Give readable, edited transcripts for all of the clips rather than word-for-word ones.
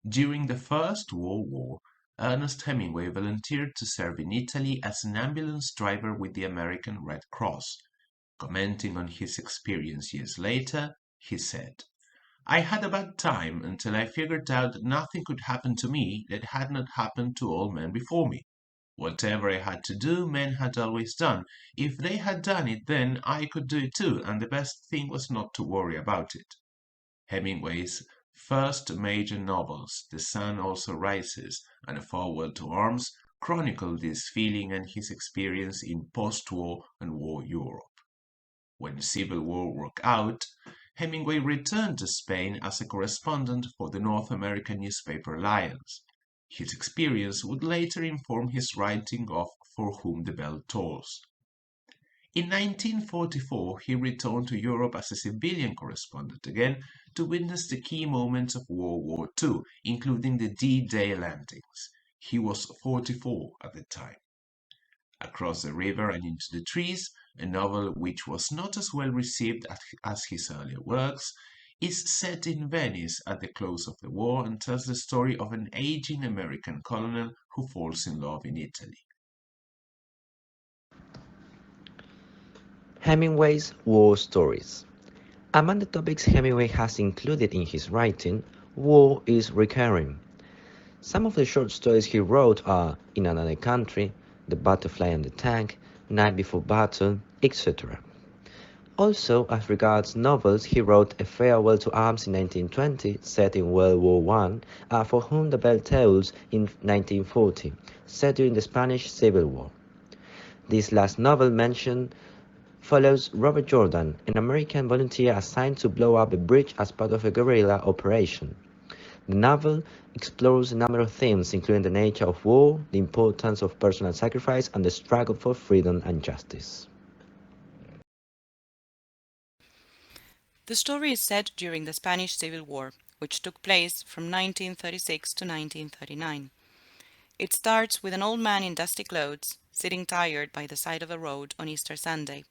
During the First World War, Ernest Hemingway volunteered to serve in Italy as an ambulance driver with the American Red Cross. Commenting on his experience years later, he said, I had a bad time until I figured out that nothing could happen to me that had not happened to all men before me. Whatever I had to do, men had always done. If they had done it, then I could do it too, and the best thing was not to worry about it. Hemingway's first major novels, The Sun Also Rises and A Foreword to Arms, chronicle this feeling and his experience in post-war and war Europe. When the Civil War broke out, Hemingway returned to Spain as a correspondent for the North American newspaper Alliance. His experience would later inform his writing of For Whom the Bell Tolls. In 1944, he returned to Europe as a civilian correspondent again to witness the key moments of World War II, including the D-Day landings. He was 44 at the time. Across the River and Into the Trees, a novel which was not as well received as his earlier works, is set in Venice at the close of the war and tells the story of an aging American colonel who falls in love in Italy. Hemingway's war stories. Among the topics Hemingway has included in his writing, war is recurring. Some of the short stories he wrote are In Another Country, The Butterfly and the Tank, Night Before Battle, etc. Also, as regards novels, he wrote A Farewell to Arms in 1920, set in World War One, For Whom the Bell Tolls in 1940, set during the Spanish Civil War. This last novel mentioned follows Robert Jordan, an American volunteer assigned to blow up a bridge as part of a guerrilla operation. The novel explores a number of themes, including the nature of war, the importance of personal sacrifice, and the struggle for freedom and justice. The story is set during the Spanish Civil War, which took place from 1936 to 1939. It starts with an old man in dusty clothes, sitting tired by the side of a road on Easter Sunday.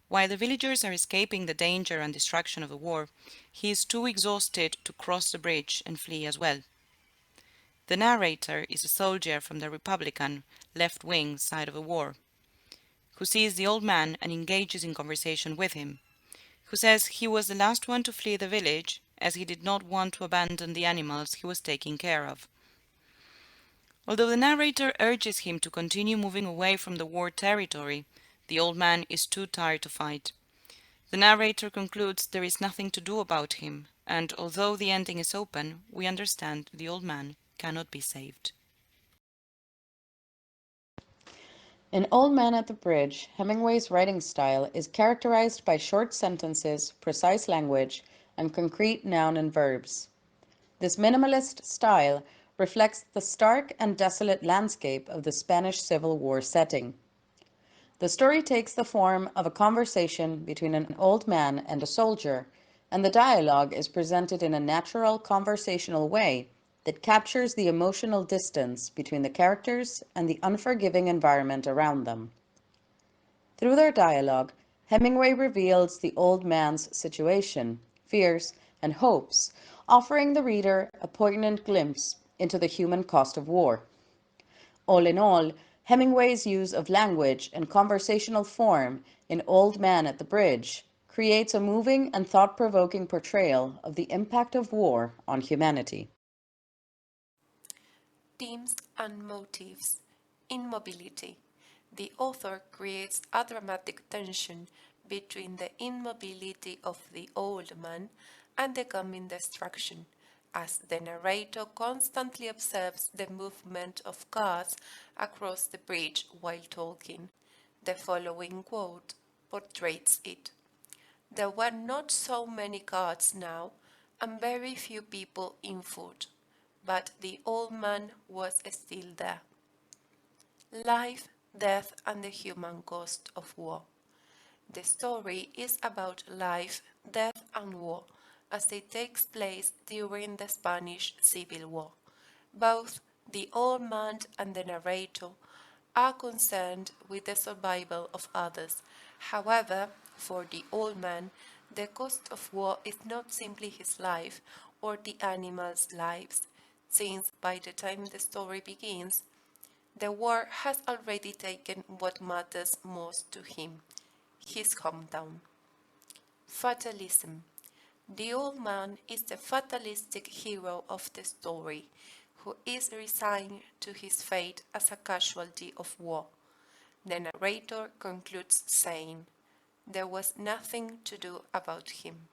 While the villagers are escaping the danger and destruction of the war, he is too exhausted to cross the bridge and flee as well. The narrator is a soldier from the Republican, left-wing side of the war, who sees the old man and engages in conversation with him, who says he was the last one to flee the village, as he did not want to abandon the animals he was taking care of. Although the narrator urges him to continue moving away from the war territory, the old man is too tired to fight. The narrator concludes there is nothing to do about him, and although the ending is open, we understand the old man cannot be saved. In Old Man at the Bridge, Hemingway's writing style is characterized by short sentences, precise language, and concrete noun and verbs. This minimalist style reflects the stark and desolate landscape of the Spanish Civil War setting. The story takes the form of a conversation between an old man and a soldier, and the dialogue is presented in a natural conversational way that captures the emotional distance between the characters and the unforgiving environment around them. Through their dialogue, Hemingway reveals the old man's situation, fears, and hopes, offering the reader a poignant glimpse into the human cost of war. All in all, Hemingway's use of language and conversational form in Old Man at the Bridge creates a moving and thought-provoking portrayal of the impact of war on humanity. Themes and motives. Immobility. The author creates a dramatic tension between the immobility of the old man and the coming destruction, as the narrator constantly observes the movement of cars across the bridge while talking. The following quote portrays it. There were not so many carts now, and very few people in foot, but the old man was still there. Life, death, and the human cost of war. The story is about life, death, and war as it takes place during the Spanish Civil War. Both the old man and the narrator are concerned with the survival of others. However, for the old man, the cost of war is not simply his life or the animals' lives. since by the time the story begins, the war has already taken what matters most to him, his hometown. Fatalism. The old man is the fatalistic hero of the story, who is resigned to his fate as a casualty of war. The narrator concludes saying, "There was nothing to do about him."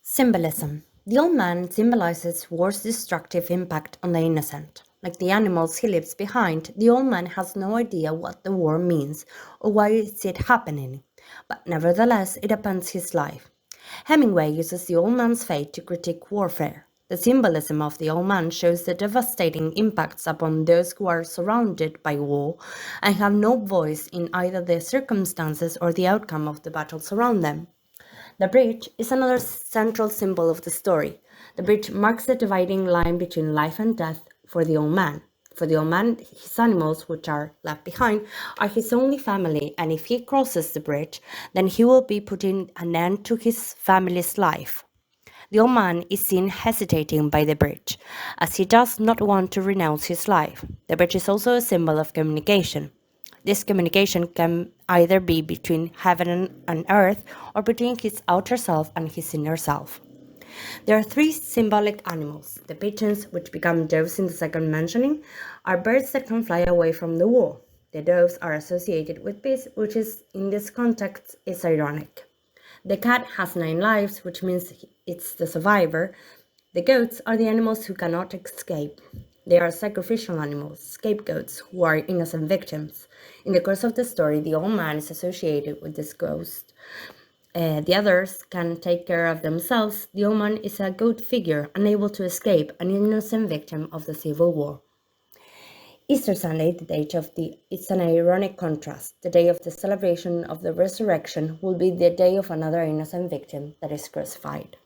Symbolism. The old man symbolizes war's destructive impact on the innocent. Like the animals he leaves behind, the old man has no idea what the war means or why is it happening, but nevertheless it upends his life. Hemingway uses the old man's fate to critique warfare. The symbolism of the old man shows the devastating impacts upon those who are surrounded by war and have no voice in either the circumstances or the outcome of the battles around them. The bridge is another central symbol of the story. The bridge marks the dividing line between life and death for the old man. For the old man, his animals, which are left behind, are his only family, and if he crosses the bridge, then he will be putting an end to his family's life. The old man is seen hesitating by the bridge, as he does not want to renounce his life. The bridge is also a symbol of communication. This communication can either be between heaven and earth or between his outer self and his inner self. There are three symbolic animals. The pigeons, which become doves in the second mentioning, are birds that can fly away from the war. The doves are associated with peace, which is in this context is ironic. The cat has 9 lives, which means it's the survivor. The goats are the animals who cannot escape. They are sacrificial animals, scapegoats, who are innocent victims. In the course of the story, the old man is associated with this ghost. The others can take care of themselves. The old man is a goat figure, unable to escape, an innocent victim of the Civil War. Easter Sunday, it's an ironic contrast. The day of the celebration of the resurrection will be the day of another innocent victim that is crucified.